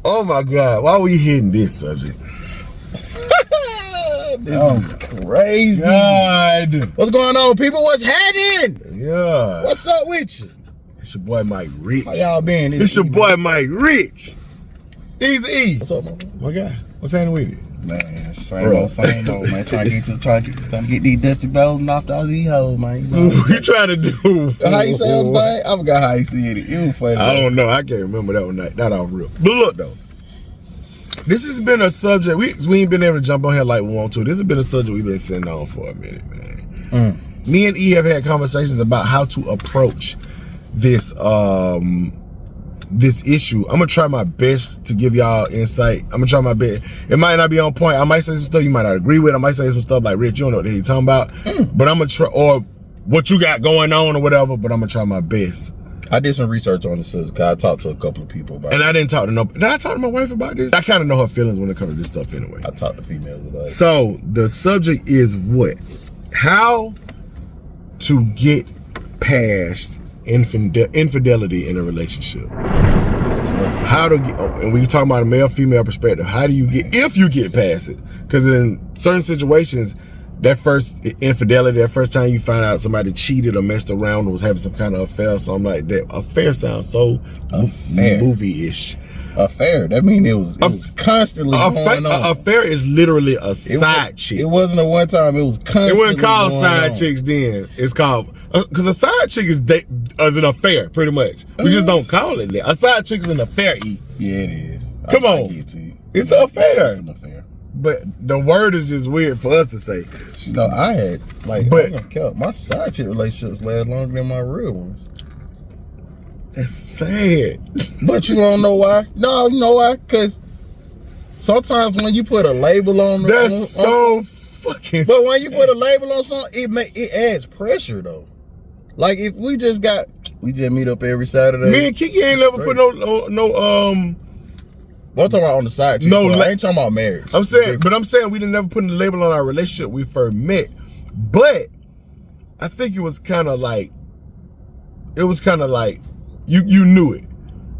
Oh my God, why are we hitting this subject? This is crazy. God. What's going on, people? What's happening? Yeah. What's up with you? It's your boy Mike Rich. How y'all been? It's your boy Mike Rich. Easy E. What's up, man? My guy, what's happening with it? Man, same old, man. Trying to get these dusty bells off all these hoes, man. You know What you trying to do? how you say it? I forgot how you said it. It was funny. I don't know. I can't remember that one. Not off real. But look though, this has been a subject we ain't been able to jump on here like we want to. This has been a subject we've been sitting on for a minute, man. Me and E have had conversations about how to approach this this issue. I'm gonna try my best to give y'all insight. I'm gonna try my best. It might not be on point. I might say some stuff you might not agree with. I might say some stuff like, Rich, you don't know what you're talking about. But I'm gonna try, or what you got going on or whatever, but I'm gonna try my best. I did some research on this because I talked to a couple of people about it. And I didn't talk to did I talk to my wife about this? I kind of know her feelings when it comes to this stuff anyway. I talked to females about it. So the subject is what? How to get past infidelity in a relationship. How to get, and we talking about a male-female perspective, how do you get, if you get past it? Because in certain situations, that first infidelity, that first time you find out somebody cheated or messed around or was having some kind of affair, something like that. Affair sounds so movie-ish. Affair, that means it was constantly going on. Affair is literally a side chick. It wasn't a one time, it was constantly. It wasn't called going side on. chicks then. It's called, because a side chick is an affair, pretty much. We just don't call it that. A side chick is an affair, E. Yeah, it is. Come on. It's an affair. It's an affair. But the word is just weird for us to say. You know, I had, like, my side chick relationships last longer than my real ones. That's sad. But you don't know why? No, you know why? Because sometimes when you put a label on that's so fucking But when you put a label on something, it adds pressure though. Like if we just meet up every Saturday. Me and Kiki ain't never put no I'm talking about on the side chick. No, I ain't talking about marriage. I'm saying we didn't never put a label on our relationship when we first met. But I think it was kind of like you knew it.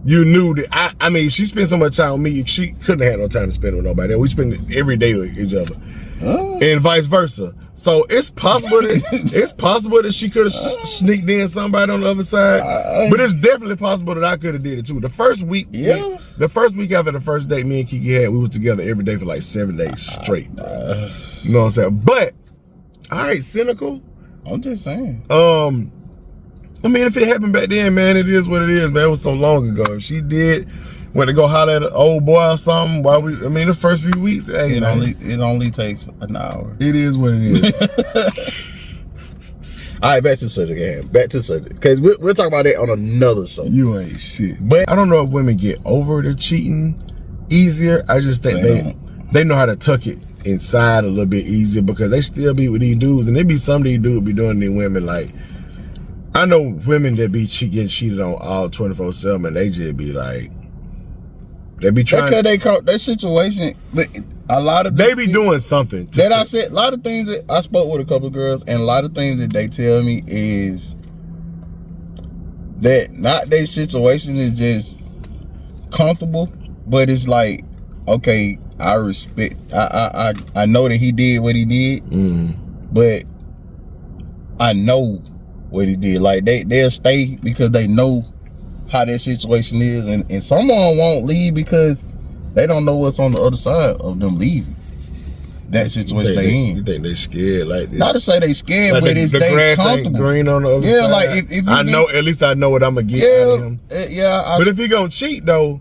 You knew that. I mean, she spent so much time with me. She couldn't have had no time to spend with nobody. We spend it every day with each other, and vice versa. So it's possible that she could have sneaked in somebody on the other side, but it's definitely possible that I could have did it too. The first week after the first date me and Kiki had, we was together every day for like 7 days straight. You know what I'm saying? But all right, cynical. I'm just saying. I mean, if it happened back then, man, it is what it is, man. It was so long ago. If she went to go holler at an old boy or something, the first few weeks, hey, it only takes an hour. It is what it is. All right, back to the subject again. Back to the subject. Because we'll talk about that on another show. You ain't shit. But I don't know if women get over the cheating easier. I just think they know how to tuck it inside a little bit easier because they still be with these dudes. And there be some of these dudes be doing these women like, I know women that be getting cheated on all 24/7, and they just be like, they be trying. Because they call that situation, but a lot of they be doing something. I said, a lot of things that I spoke with a couple of girls, and a lot of things that they tell me is that not their situation is just comfortable, but it's like, okay, I respect. I know that he did what he did, but I know what he did. Like they'll stay because they know how that situation is, and someone won't leave because they don't know what's on the other side of them leaving that situation they in. You think they scared? Like this? Not to say they scared, like but it's the they grass comfortable. Ain't green on the other side. Like if I know, at least I know what I'm gonna get out of him. But if he gonna cheat though,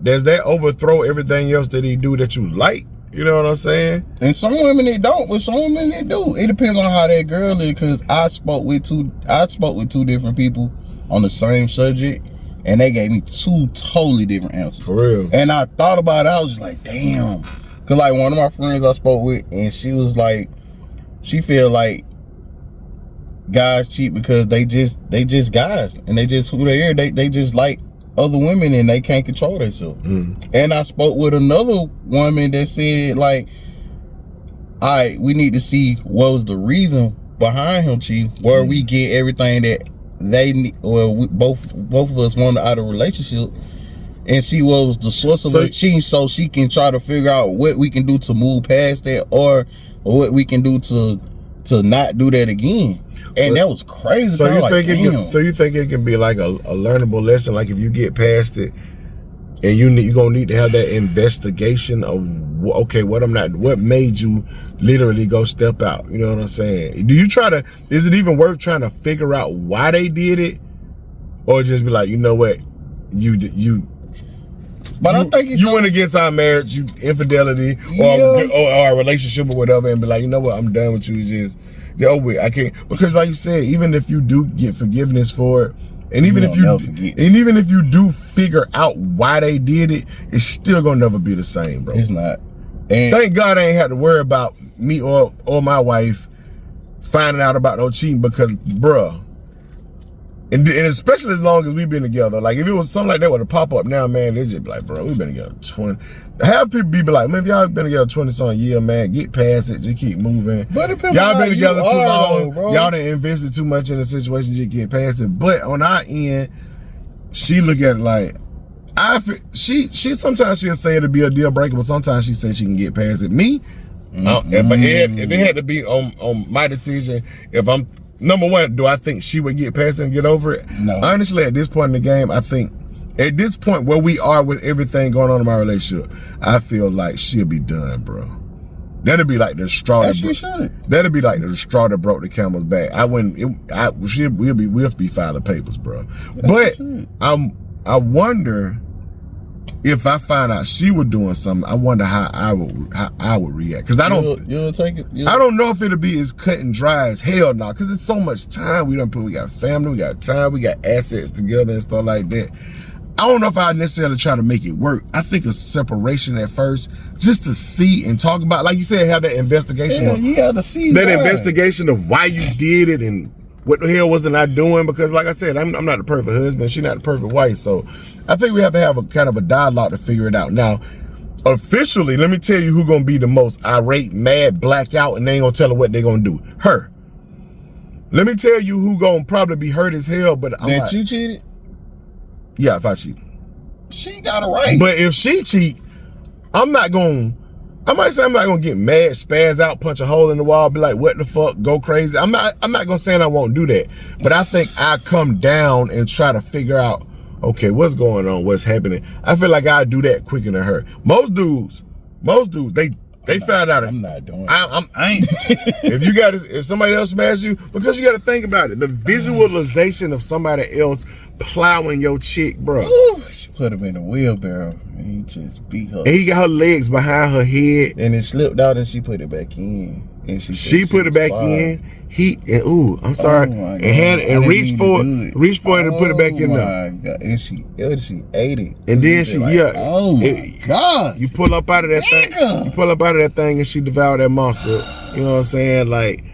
does that overthrow everything else that he do that you like? You know what I'm saying? And some women they don't, but some women they do. It depends on how that girl is. Because I spoke with two different people on the same subject, and they gave me two totally different answers. For real. And I thought about it. I was just like, damn. Because like one of my friends I spoke with, and she was like, she feel like guys cheat because they just guys, and they just who they are. They just like other women and they can't control themselves. And I spoke with another woman that said like, all right, we need to see what was the reason behind him cheating, where we get everything that they need, or both of us wanted out of a relationship, and see what was the source of the cheating, so she can try to figure out what we can do to move past that, or what we can do to not do that again. And that was crazy. So you think it can be like a learnable lesson, like if you get past it, and you're gonna need to have that investigation of, okay, what made you literally go step out? You know what I'm saying? Is it even worth trying to figure out why they did it, or just be like, you know what, I think you went against our marriage, you infidelity, or our relationship or whatever, and be like, you know what, I'm done with you. Just I can't, because like you said, even if you do get forgiveness for it, and even if you do figure out why they did it, it's still gonna never be the same, bro. It's not. And thank God I ain't had to worry about me or my wife finding out about no cheating, because, bruh, and especially as long as we've been together, like if it was something like that with a pop up now, man, they'd just be like, bro, we've been together 20. Half people be like, man, if y'all been together 20-something years, man, get past it, just keep moving. But y'all been together too long, bro. Y'all done invested too much in the situation, just get past it. But on our end, she look at it like, she sometimes she'll say it'll be a deal breaker, but sometimes she says she can get past it. Me, if it had to be on my decision, if I'm, number one, do I think she would get past it and get over it? No. Honestly, at this point in the game, I think, at this point where we are with everything going on in my relationship, I feel like she'll be done, bro. That'll be like the straw. That'll be like the straw that broke the camel's back. We'll be filing papers, bro. But I wonder if I find out she was doing something, I wonder how I would react. Because I don't know if it'll be as cut and dry as hell now. Because it's so much time we got family, we got time, we got assets together and stuff like that. I don't know if I necessarily try to make it work. I think a separation at first, just to see and talk about, like you said, have that investigation. Yeah, you got to see that investigation of why you did it and what the hell wasn't I doing? Because like I said, I'm not the perfect husband. She's not the perfect wife. So I think we have to have a kind of a dialogue to figure it out. Now, officially, let me tell you who's going to be the most irate, mad, blackout, and they ain't going to tell her what they're going to do. Her. Let me tell you who going to probably be hurt as hell. But that you cheated? Yeah, if I cheat. She got it right. But if she cheat, I might say I'm not gonna get mad, spaz out, punch a hole in the wall, be like, what the fuck, go crazy. I'm not gonna say I won't do that. But I think I come down and try to figure out, okay, what's going on, what's happening. I feel like I do that quicker than her. Most dudes, they found out. I'm not doing it. I ain't. If somebody else smashes you, because you got to think about it. The visualization of somebody else plowing your chick, bro. Ooh, she put him in a wheelbarrow and he just beat her. And he got her legs behind her head. And it slipped out and she put it back in. And she put it back in. I'm sorry. And reached for it and put it back in there. God. And she ate it. And then oh my God. You pull up out of that thing. You pull up out of that thing and she devoured that monster. You know what I'm saying? Like,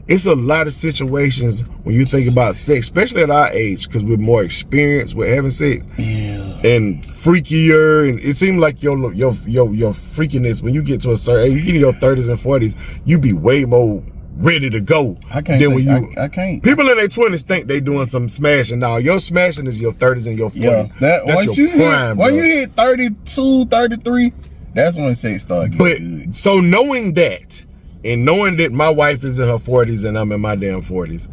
it's a lot of situations when you think about sex, especially at our age, because we're more experienced with having sex. Yeah. And freakier, and it seems like your freakiness when you get to a certain age, you get in your 30s and 40s, you be way more ready to go. I can't. I can't. People in their 20s think they doing some smashing. Now your smashing is your 30s and your 40s. Yeah, that's your prime. When you hit 32, 33, that's when sex starts getting good. So knowing that, and knowing that my wife is in her 40s and I'm in my damn 40s,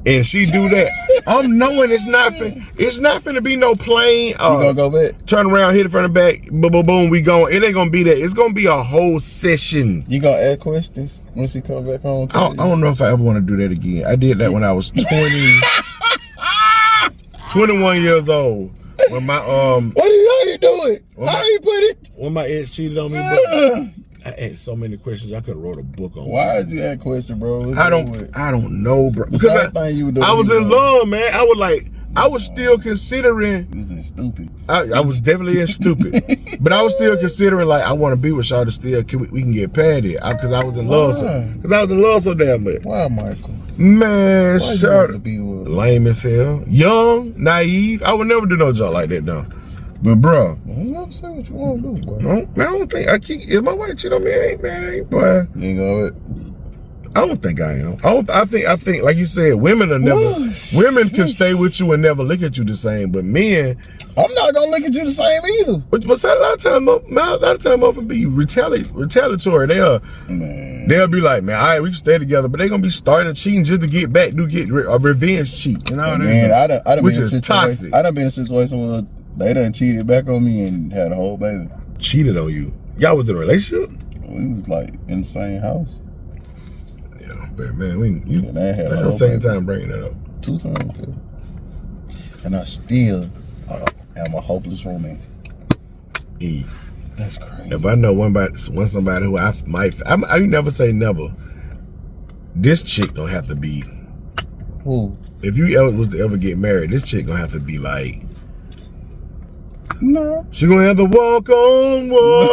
and she do that, I'm knowing it's not finna be no plain. You gonna go back? Turn around, hit it from the back, boom, boom, boom. We going. It ain't gonna be that. It's gonna be a whole session. You gonna ask questions when she come back home? I don't know if I ever want to do that again. I did that when I was 21 years old. When my What are you doing? How you put it? When my ex cheated on me. I asked so many questions. I could have wrote a book on. Why did you ask questions, bro? I don't know, bro. Because I was in love, man. I was still considering. You was in stupid. I was definitely in stupid, but I was still considering, like, I want to be with y'all to still we can get past it, because I was in love. Because I was in love so damn much. Why, Michael? Man, shut up. Lame as hell, young, naive. I would never do no job like that, though. But bro, you never say what you want to do, boy. I don't think if my wife cheat on me, boy. You ain't gonna I don't think I am. I think, like you said, women are never. Women can stay with you and never look at you the same, but men. I'm not gonna look at you the same either. But a lot of time, motherfuckers be retaliatory. They'll be like, man, all right, we can stay together, but they gonna be starting cheating just to get back, get a revenge cheat. You know what I mean? I done which is toxic. I done been in a situation where they done cheated back on me and had a whole baby. Cheated on you? Y'all was in a relationship? We was like in the same house. Yeah, but man, that's your second time bringing that up. 2 times, yeah. And I still am a hopeless romantic. That's crazy. If I know somebody who I never say never. This chick don't have to be. Who? If you was to ever get married, this chick gonna have to be like. No. She gonna have to walk on water.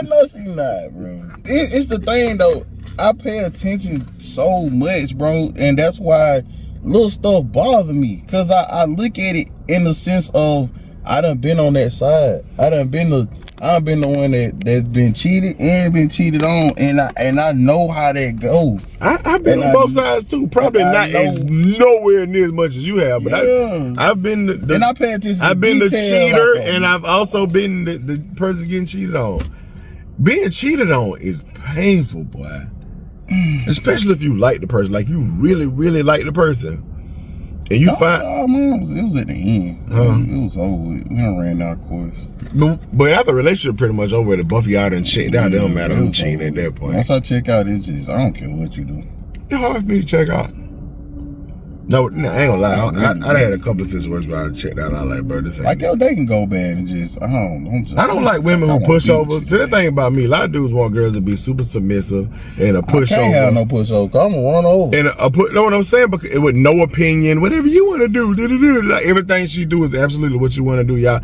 No, she not, bro. It's the thing though. I pay attention so much, bro, and that's why little stuff bother me. Cause I look at it in the sense of I done been on that side. I've been the one that's been cheated and been cheated on, and I know how that goes. I've been on both sides too. Probably not as nowhere near as much as you have, but yeah. I've been and I pay attention. I've been the cheater, and I've also been the person getting cheated on. Being cheated on is painful, boy. Especially if you like the person, like you really, really like the person. And you find man, it was at the end. It was over with. We done ran our course. But after the relationship pretty much over, the both of y'all done checked out. It don't matter who cheating at that point. Once I check out, it's just I don't care what you do. It's hard for me to check out. No, I ain't gonna lie. I had a couple of situations where I checked out. And I like, bro, this ain't. Like yo, they can go bad and just I don't like women who push over. See, the thing about me, a lot of dudes want girls to be super submissive and a pushover. I can't have no pushover. I'm gonna run over. And know what I'm saying? Because with no opinion, whatever you want to do, like everything she do is absolutely what you want to do, y'all.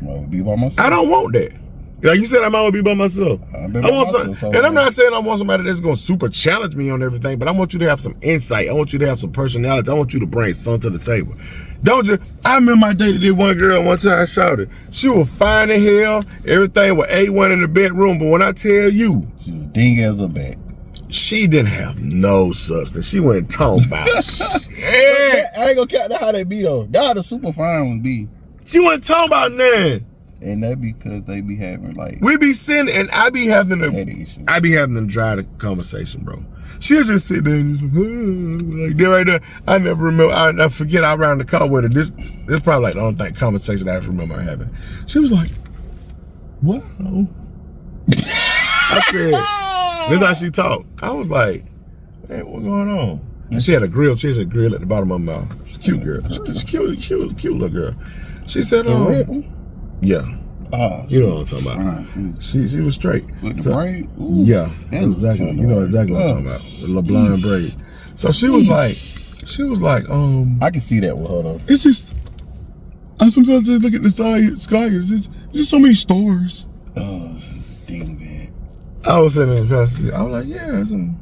I'll be by myself. I don't want that. Like you said, I'm gonna be by myself. And I'm not saying I want somebody that's gonna super challenge me on everything, but I want you to have some insight. I want you to have some personality. I want you to bring something to the table. Don't just. I remember I dated one girl one time. I shouted. She was fine as hell. Everything was A1 in the bedroom. But when I tell you, she was ding as a bat. She didn't have no substance. She wasn't talking about. I ain't gonna count that how they be though. That how the super fine ones be. She wasn't talking about nothing. And that because they be having like we be sitting and I be having to dry the conversation, bro. She'll just sit there and like there right there. I never remember. I forget. I ran the car with her. This probably like the only conversation I ever remember having. She was like, "What?" I said, "This is how she talked." I was like, "Hey, what's going on?" And she had a grill. She had a grill at the bottom of my mouth. She's a cute girl. She's cute little girl. She said, yeah. You know what I'm talking about. She was straight. With the braid? Ooh, yeah, exactly. You know exactly what I'm talking about. The little blonde braid. So she was like, I can see that with her though. It's just, I sometimes just look at the sky. It's just so many stars. Oh, dang man. I was sitting in the passenger. I was like, yeah, some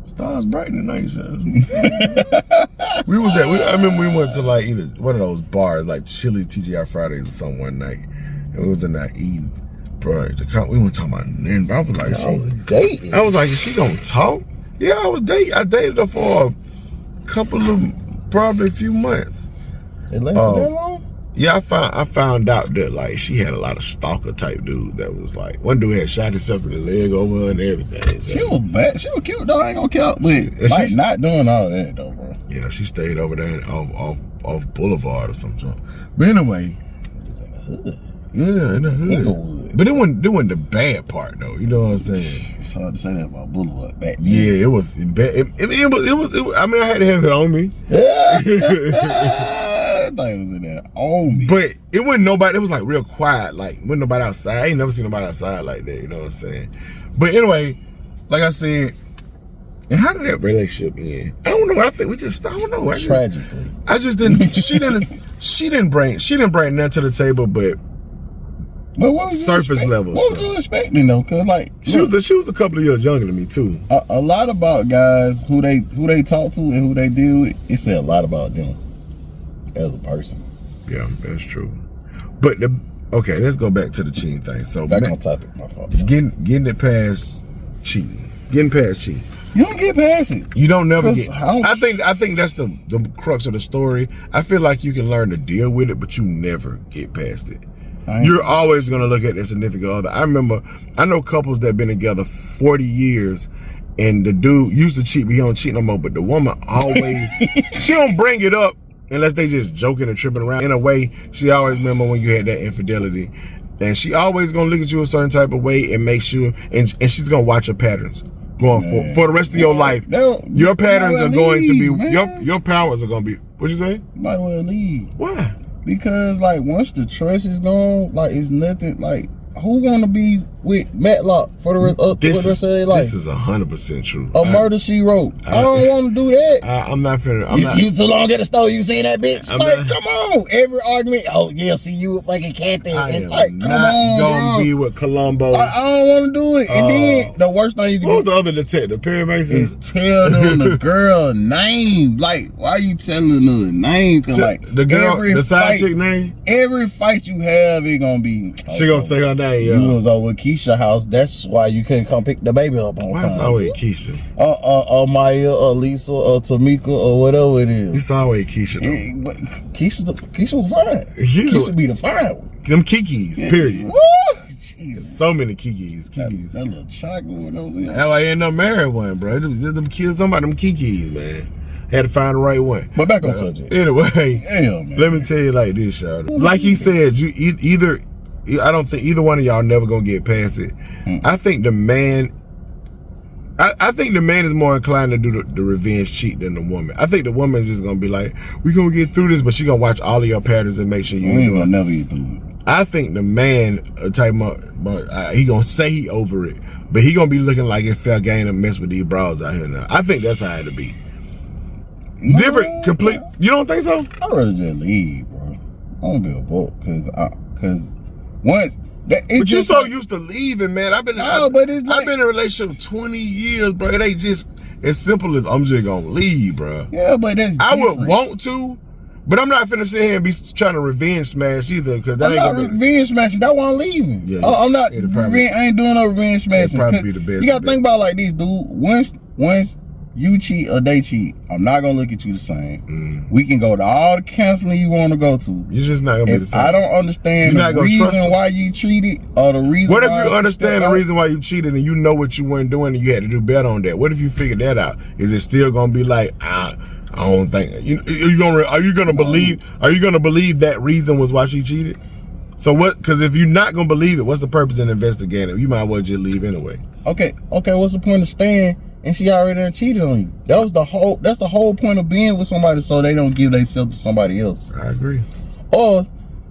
stars bright tonight. I remember we went to like either one of those bars, like Chili's TGI Fridays or something one night. And we was in there eating, bro. We weren't talking about nothing. But I was like, I was dating. I was like, is she gonna talk? Yeah, I was dating. I dated her for a couple of, probably a few months. It lasted that long? Yeah, I found out that like she had a lot of stalker type dudes that was like, one dude had shot himself in the leg over her and everything. So. She was bad. She was cute though. I ain't gonna count, but like not doing all that though, bro. Yeah, she stayed over there off Boulevard or something. But anyway, yeah, in the hood. But it wasn't the bad part though. You know what I'm saying? It's hard to say that about Boulevard back then. Yeah, it was bad. It was. I mean, I had to have it on me. That thing was in there on me. But it wasn't nobody. It was like real quiet. Like wasn't nobody outside. I ain't never seen nobody outside like that. You know what I'm saying? But anyway, like I said, and how did that relationship end? I don't know. I think we just. I don't know. Tragically. I just didn't. She didn't bring nothing to the table, but. What surface level What was you expecting though? Cause like she was a couple of years younger than me too. A lot about guys who they talk to and who they deal with. It said a lot about them as a person. Yeah, that's true. But let's go back to the cheating thing. So back on topic, my fault. Getting it past cheating. Getting past cheating. You don't get past it. You don't never get. I think that's the crux of the story. I feel like you can learn to deal with it, but you never get past it. You're always gonna look at the significant other. I know couples that been together 40 years, and the dude used to cheat, but he don't cheat no more. But the woman always, she don't bring it up unless they just joking and tripping around. In a way, she always remember when you had that infidelity, and she always gonna look at you a certain type of way and make sure, and she's gonna watch your patterns going for the rest of your life. Your patterns are going to be your powers are gonna be. What'd you say? You might well leave. Why? Because like once the trust is gone, like it's nothing. Like who want to be with Matlock for the rest of their life? This is 100% true. A murder she wrote. I don't want to do that. I'm not finna. You too long at the store. You seen that bitch? Come on. Every argument. Oh yeah, see you a fucking cat there. I am not gonna be with Columbo. I don't want to do it. And then the worst thing you can do. What was the other detective? Perry Mason. Is tell them the girl name. Like why you telling them the name? Cause like the girl, the side chick name. Every fight you have, it gonna be. She gonna say her name. You was over Keisha house. That's why you couldn't come pick the baby up on time. Why it's always Keisha? Maya, or Lisa, or Tamika, or whatever it is. It's always Keisha though. Yeah, but Keisha was fine. Keisha be the fine one. Them Kikis, period. Woo! So many Kikis. That little chocolate with those in. Hell, I ended up marrying one, bro. Them kids, somebody, them Kikis, man. Had to find the right one. But back on subject. Anyway, man. Let me tell you like this, y'all. Like he said, you either. I don't think either one of y'all never gonna get past it. I think the man. I think the man is more inclined to do the revenge cheat than the woman. I think the woman is just gonna be like, "We gonna get through this," but she gonna watch all of your patterns and make sure you ain't gonna never get through it. I think the man type of he gonna say he over it, but he gonna be looking like it fair game to mess with these bras out here now. I think that's how it'll be. Different, complete. You don't think so? I'd rather just leave, bro. I don't be a book because once. But you're so used to leaving, man. I've been in a relationship 20 years, bro. It ain't just as simple as I'm just gonna leave, bro. Yeah, but that's I would want to, but I'm not finna sit here and be trying to revenge smash either, because that I'm ain't not revenge smashing. That's why I'm leaving. Yeah, I'm not. I ain't doing no revenge smashing. Probably be the best. You gotta think about it like this, dude. Once you cheat or they cheat, I'm not gonna look at you the same. We can go to all the counseling you want to go to. You're just not gonna be the same. I don't understand the reason why you cheated or the reason. What if you understand the reason why you cheated and you know what you weren't doing and you had to do better on that? What if you figured that out? Is it still gonna be like I don't think are you gonna believe that reason was why she cheated? So what? Because if you're not gonna believe it, what's the purpose in investigating it? You might as well just leave anyway. Okay. What's the point of staying? And she already done cheated on you. That's the whole point of being with somebody, so they don't give themselves to somebody else. I agree. Or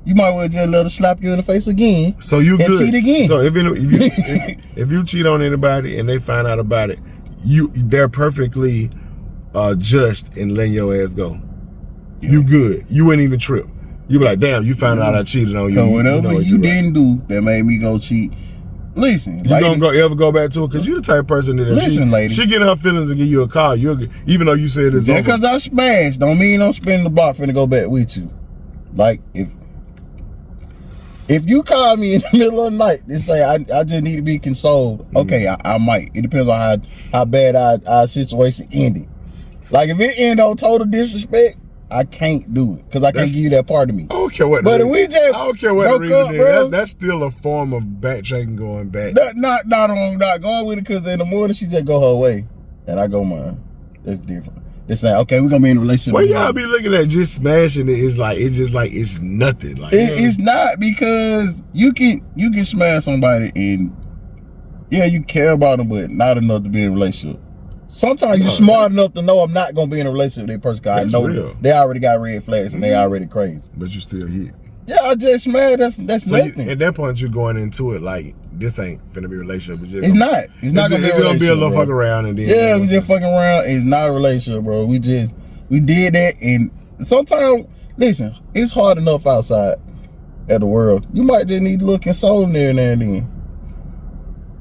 you might well just let her slap you in the face again. So you good. Cheat again. So if you cheat on anybody and they find out about it, they're perfectly just in letting your ass go. Yeah. You good. You wouldn't even trip. You be like, damn, you found out I cheated on you. So whatever you didn't do that made me go cheat. Listen, you ladies, gonna ever go back to it? Because you're the type of person that ladies, she getting her feelings and give you a call. Even though you said it's over. Because I smashed don't mean I'm spinning the block finna go back with you. Like if you call me in the middle of the night and say I just need to be consoled, okay, I might. It depends on how bad our situation ended. Like if it ended on total disrespect, I can't do it because I can't give you that part of me. I don't care what. But if we just I don't care what the reason is. Bro, that's still a form of backtracking, going back. Not going with it because in the morning she just go her way and I go mine. That's different. They're saying, okay, we're gonna be in a relationship. Well, y'all be looking at just smashing it. It's nothing. Like it's not, because you can smash somebody and you care about them, but not enough to be in a relationship. Sometimes you're smart enough to know I'm not gonna be in a relationship with that person because I know they already got red flags and they already crazy. But you still hit. Yeah, I just mad. That's so nothing. At that point, you're going into it like this ain't finna be a relationship. It's not. It's not gonna be a relationship. It's gonna be a little fuck around and then. Yeah, we just fucking around. It's not a relationship, bro. We did that, and sometimes, listen, it's hard enough outside of the world. You might just need to look consoling there and then.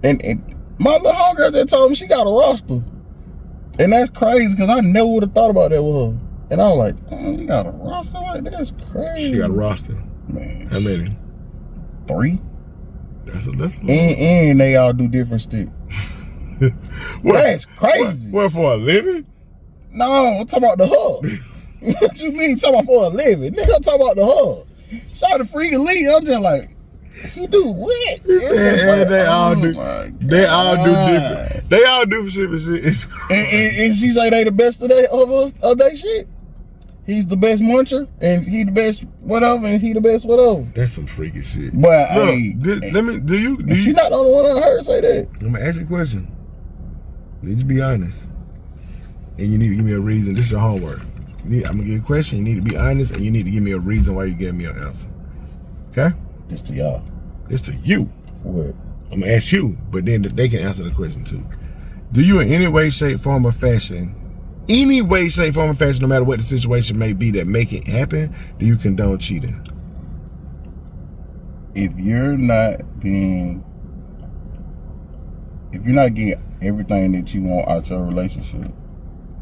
And my little homegirl just told me she got a roster. And that's crazy because I never would have thought about that with her. And I was like, oh, you got a roster? Like, that's crazy. She got a roster. Man. How many? 3. That's a and they all do different shit. That's crazy. What, for a living? No, I'm talking about the hug. What you mean talking about for a living? Nigga, I'm talking about the hug. Shout to freaking Lee. I'm just like, he do what? They all do. They all do different. They all do shit. It's crazy. And she say they the best of their shit. He's the best muncher, and he the best whatever, and he the best whatever. That's some freaky shit. But look, hey, let me. Do you? She not the only one I heard say that. I'm gonna ask you a question. Need you be honest, and you need to give me a reason. This is your homework. I'm gonna give you a question. You need to be honest, and you need to give me a reason why you giving me an answer. Okay? This to y'all. This to you. What? I'm gonna ask you, but then they can answer the question too. Do you, in any way, shape, form, or fashion, no matter what the situation may be that make it happen, do you condone cheating? If you're not getting everything that you want out your relationship,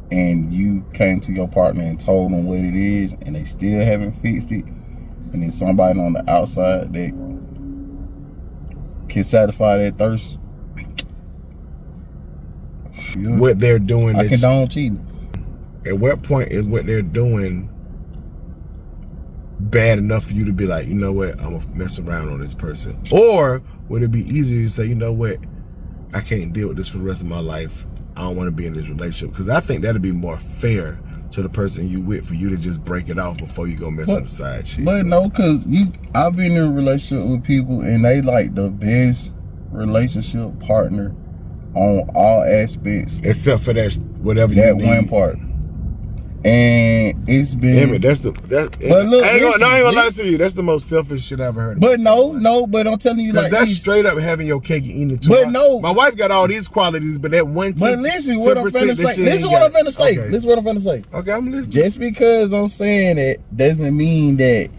and you came to your partner and told them what it is, and they still haven't fixed it, and there's somebody on the outside that can satisfy that thirst, what they're doing, I condone cheating. At what point is what they're doing bad enough for you to be like, you know what, I'm gonna mess around on this person? Or would it be easier to say, you know what, I can't deal with this for the rest of my life. I don't want to be in this relationship? Because I think that'd be more fair to the person you with for you to just break it off before you go mess with the side shit. But no, because I've been in a relationship with people and they like the best relationship partner on all aspects. Except for that whatever you need. That one part. And it's been. Damn it, I ain't gonna lie to you. That's the most selfish shit I ever heard. But but I'm telling you, like, that's straight up having your cake and eating it too. But no, my wife got all these qualities, but that one. But listen, what I'm finna say. Listen, what I'm finna say. This is what I'm finna say. Okay, I'm listening. Just because I'm saying it doesn't mean that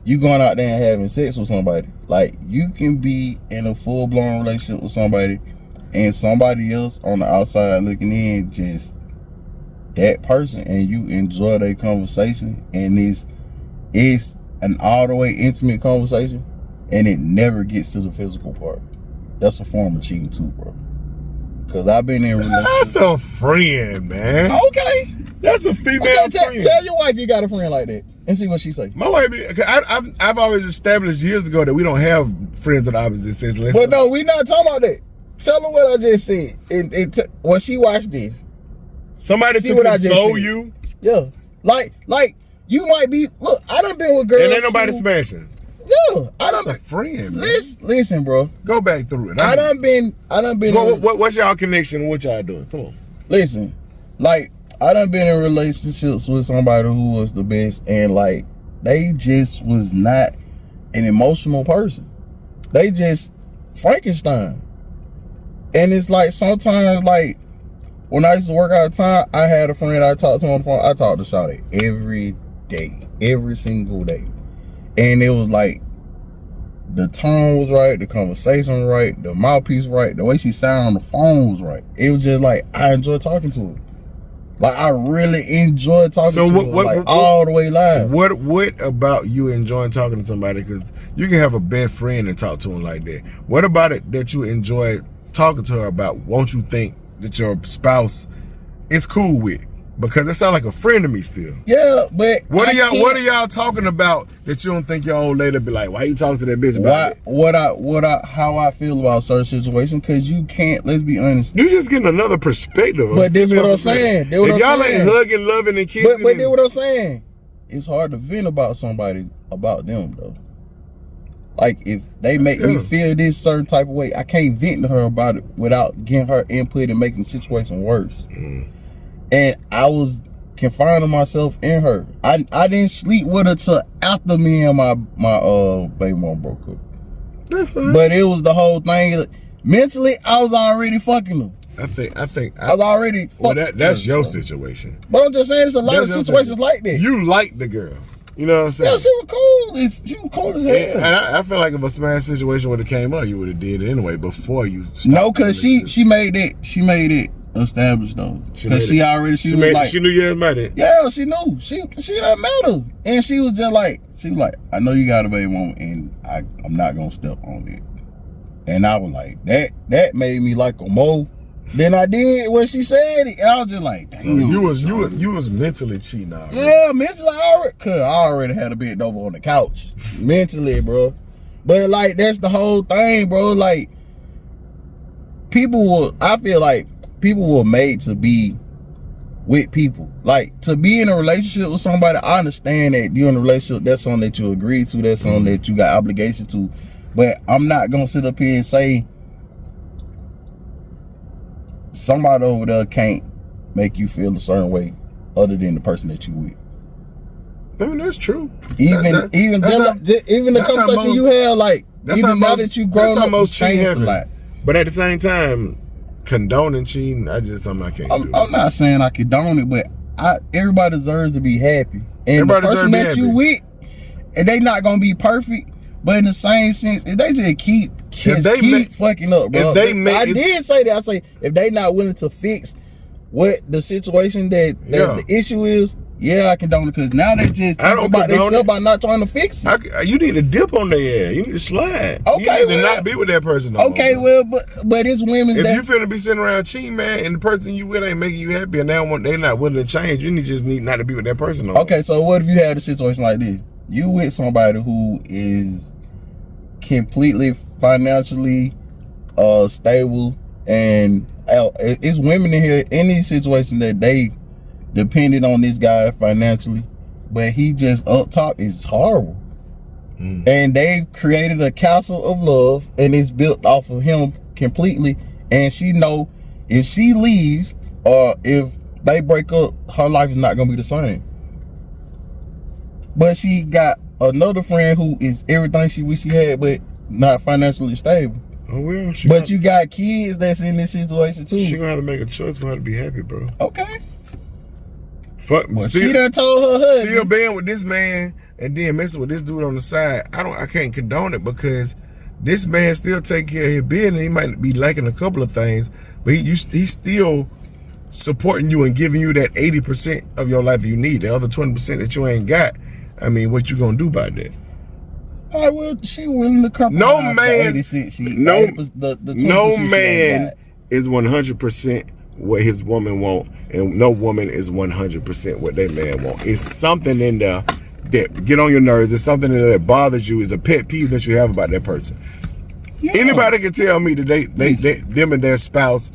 you going out there and having sex with somebody. Like, you can be in a full blown relationship with somebody, and somebody else on the outside looking in just that person, and you enjoy their conversation, and it's an all the way intimate conversation, and it never gets to the physical part. That's a form of cheating too, bro. Because I've been in relationships. That's a friend, man. Okay, that's a female friend. Tell your wife you got a friend like that and see what she say. My wife, I've always established years ago that we don't have friends of the opposite sex. But no, we not talking about that. Tell her what I just said. When she watched this, somebody see what I just told said. you? Yeah. Like you might be, look, I done been with girls. And ain't nobody smashing. Yeah. That's a friend, man. Listen, bro. Go back through it. I done been. What's y'all connection? What y'all doing? Come on. Listen, like, I done been in relationships with somebody who was the best, and like, they just was not an emotional person. They just Frankenstein. And it's like, sometimes, like, when I used to work out of time, I had a friend I talked to on the phone. I talked to Shawty every day, every single day. And it was like, the tone was right, the conversation was right, the mouthpiece right, the way she sounded on the phone was right. It was just like, I enjoyed talking to her. Like, I really enjoyed talking to her, all the way live. What about you enjoying talking to somebody? Because you can have a best friend and talk to him like that. What about it that you enjoy talking to her about? Won't you think that your spouse is cool with? Because it sounds like a friend to me still. Yeah, but what are y'all talking about that you don't think your old lady be like, why you talking to that bitch about it? How I feel about certain situations, because you can't, let's be honest. You just getting another perspective. But this is what I'm saying. If y'all ain't hugging, loving, and kissing. But this what I'm saying. It's hard to vent about somebody, about them, though. Like, if they make me feel this certain type of way, I can't vent to her about it without getting her input and making the situation worse. And I was confining myself in her. I didn't sleep with her till after me and my baby mom broke up. That's fine. But it was the whole thing. Mentally, I was already fucking her. I think I was already fucking her. That's your situation. But I'm just saying, there's a lot of situations like that. You like the girl. You know what I'm saying? Yeah, she was cool. She was cool as hell. And I feel like if a smash situation would have came up, you would have did it anyway before you stopped. No, because she made it established though. Because she knew you had met it. Yeah, she knew. She done met her. And she was like, I know you got a baby mama, and I'm not gonna step on it. And I was like, that made me like her more. than I did when she said it. And I was just like, damn. So you was mentally cheating already. Yeah, mentally I already had a bit over on the couch. Mentally, bro. But like that's the whole thing, bro. Like I feel like people were made to be with people. Like to be in a relationship with somebody, I understand that you're in a relationship, that's something that you agree to, that's something that you got obligation to. But I'm not gonna sit up here and say somebody over there can't make you feel a certain way other than the person that you with. I mean, that's true. Even the conversation you had, like even now that you grown up, you changed a lot. But at the same time, condoning cheating, something I can't do. I'm not saying I condone it, but everybody deserves to be happy. And the person that you with, and they not gonna be perfect, but in the same sense, if they just keep fucking up, bro. I did say that. I say if they not willing to fix what the situation that the issue is, yeah, I condone it, because now they just think about themselves by not trying to fix it. You need to dip on their ass. You need to slide. Okay, you need to not be with that person no more. Well, but it's women if you finna be sitting around cheating, man, and the person you with ain't making you happy, and they're not willing to change, you just need not to be with that person no more. Okay, so what if you had a situation like this? You with somebody who is completely financially stable, and it's women in here in these situations that they depended on this guy financially, but he just up top is horrible. And they've created a castle of love, and it's built off of him completely. And she know if she leaves or if they break up, her life is not gonna be the same. But she got another friend who is everything she wish she had, but not financially stable. Oh well, you got kids that's in this situation too. She gonna have to make a choice for her to be happy, bro. Okay. She done told her husband. Still being with this man and then messing with this dude on the side. I can't condone it, because this man still take care of his business. He might be lacking a couple of things, but he's still supporting you and giving you that 80% of your life you need. The other 20% that you ain't got, I mean, what you gonna do about that? She willing to compromise. No man, no man is 100% what his woman want, and no woman is 100% what their man want. It's something in there that get on your nerves. It's something in there that bothers you. It's a pet peeve that you have about that person. Yeah. Anybody can tell me that them and their spouse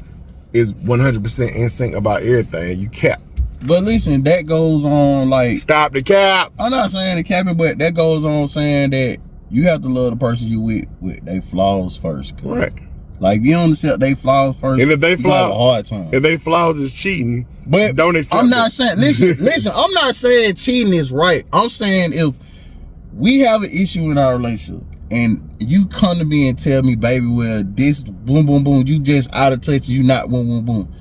is 100% in sync about everything. You cap. But listen, that goes on like... Stop the cap. I'm not saying the capping, but that goes on saying that you have to love the person you with their flaws first. Right. Like, you don't accept they flaws first, and if they flaws, a hard time. If they flaws is cheating, but don't accept I'm not saying, listen, I'm not saying cheating is right. I'm saying if we have an issue in our relationship and you come to me and tell me, baby, well, this boom, boom, boom, you just out of touch, you not boom, boom, boom.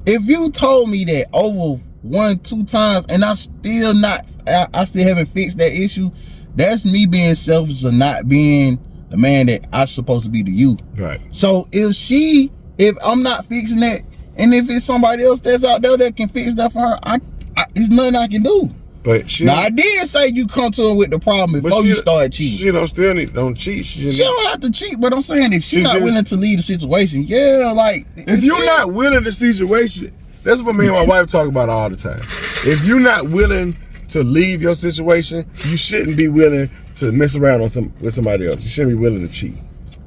If you told me that over 1-2 times and I still haven't fixed that issue, that's me being selfish or not being the man that I'm supposed to be to you. Right. So if I'm not fixing that, and if it's somebody else that's out there that can fix that for her, it's nothing I can do. But I did say you come to her with the problem before you start cheating. She don't cheat. She don't have to cheat, but I'm saying if she's not willing to leave the situation, like if you're not willing to situation, that's what me and my wife talk about all the time. If you're not willing to leave your situation, you shouldn't be willing to mess around with somebody else. You shouldn't be willing to cheat.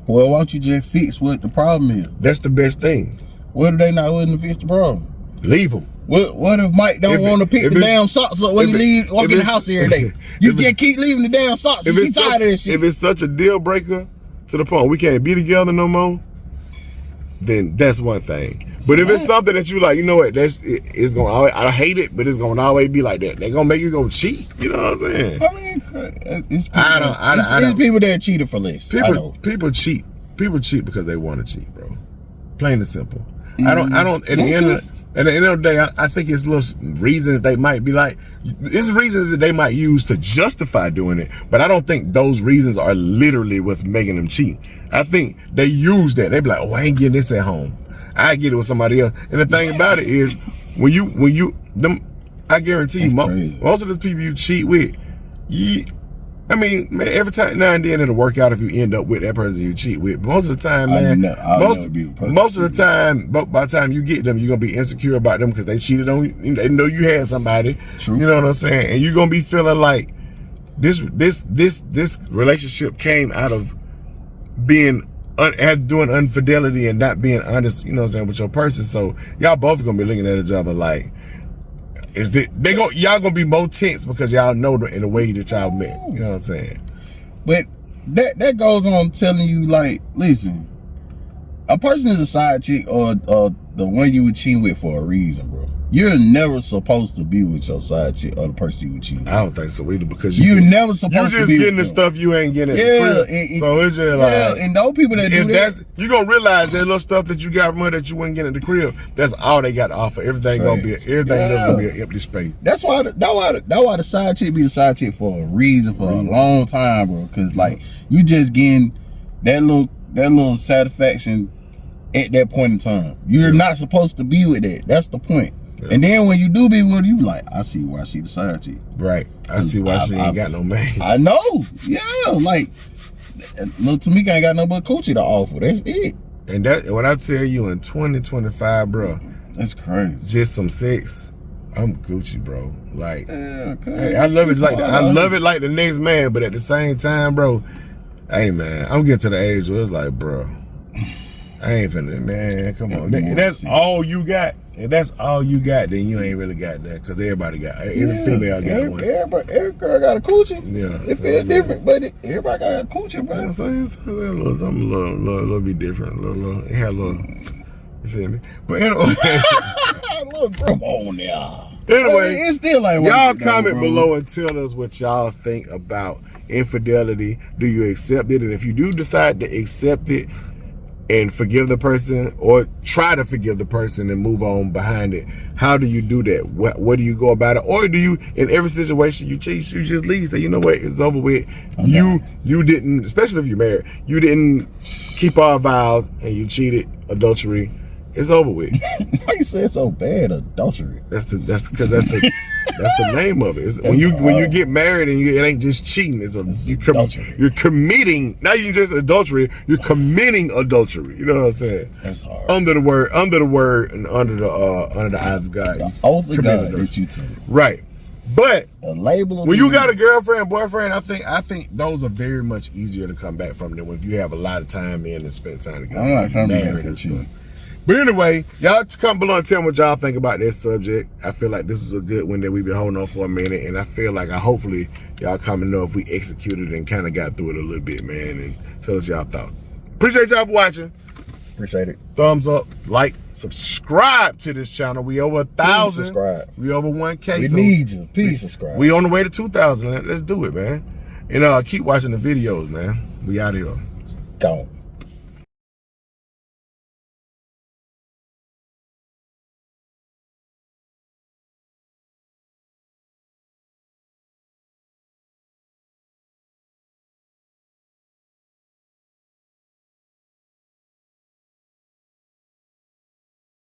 Well, why don't you just fix what the problem is? That's the best thing. What if they not willing to fix the problem? Leave them. What if Mike don't want to pick the damn socks up when he walk in the house every day? You just keep leaving the damn socks. She's tired of this shit. If it's such a deal breaker to the point we can't be together no more, then that's one thing. But if it's something that you like, you know what, it's gonna always, I hate it, but it's gonna always be like that. They're gonna make you go cheat. You know what I'm saying? I mean, it's people that cheated for less. People cheat. People cheat because they want to cheat, bro. Plain and simple. I don't. At the end of the day, I think it's little reasons they might be like, it's reasons that they might use to justify doing it, but I don't think those reasons are literally what's making them cheat. I think they use that. They be like, oh, I ain't getting this at home. I get it with somebody else. And the thing about it is, I guarantee you, most of the people you cheat with, I mean, man, every time now and then it'll work out if you end up with that person you cheat with. But most of the time, man, most of the time, by the time you get them, you're gonna be insecure about them because they cheated on you. They know you had somebody. True. You know what I'm saying? And you're gonna be feeling like this relationship came out of being doing infidelity and not being honest. You know what I'm saying, with your person. So y'all both gonna be looking at each other like, y'all gonna be more tense because y'all know in the way that y'all met. You know what I'm saying? But that goes on telling you, like, listen, a person is a side chick or the one you were cheating with for a reason, bro. You're never supposed to be with your side chick or the person you were cheating with. I don't think so either, because you're never supposed to be. You just getting the stuff you ain't getting. Yeah, so it's just like, and those people that do that, you gonna realize that little stuff that you got from her that you wouldn't get in the crib. That's all they got to offer. Everything else gonna be an empty space. That's why the side chick be the side chick for a reason, for a long time, bro. Because like you just getting that little satisfaction at that point in time. You're not supposed to be with that. That's the point. Yeah. And then when you do be with her, you like, I see why she the side chick. Right. I see why she ain't got no man. I know. Yeah. Like, little Tamika ain't got no but coochie to offer. That's it. And that, when I tell you in 2025, bro, that's crazy. Just some sex, I'm Gucci, bro. Like, okay. I love it like I love it like the next man, but at the same time, bro, hey man, I'm getting to the age where it's like, bro, I ain't finna, man, come on. That's all you got. If that's all you got, then you ain't really got that, because everybody got, every female got one. Every girl got a coochie. Yeah. It feels different, but everybody got a coochie, bro. You know what I'm saying? Something a little bit different. It had a little, you feel me? But anyway. A little drum on there. Anyway, it's still like, y'all comment below and tell us what y'all think about infidelity. Do you accept it? And if you do decide to accept it and forgive the person, or try to forgive the person and move on behind it, how do you do that? What do you go about it? Or do you, in every situation you cheat, you just leave? Say, you know what, it's over with. Okay. You didn't, especially if you're married, you didn't keep our vows and you cheated, adultery. It's over with. Why you say it's so bad, adultery? That's the name of it. When you get married and it ain't just cheating. You're committing. Not even just adultery. You're committing adultery. You know what I'm saying? That's hard. Under the word, and under the eyes of God. The oath of God that you took. Right. But the label when you got a girlfriend, boyfriend, I think those are very much easier to come back from than if you have a lot of time in and spend time together. I'm not coming back with you. But anyway, y'all come below and tell me what y'all think about this subject. I feel like this was a good one that we've been holding on for a minute, and I feel like hopefully y'all come and know if we executed and kind of got through it a little bit, man, and tell us y'all thoughts. Appreciate y'all for watching. Appreciate it. Thumbs up, like, subscribe to this channel. We over 1,000. Subscribe. We over 1K. We need you. Please subscribe. We on the way to 2,000. Let's do it, man. And keep watching the videos, man. We out here. Gone.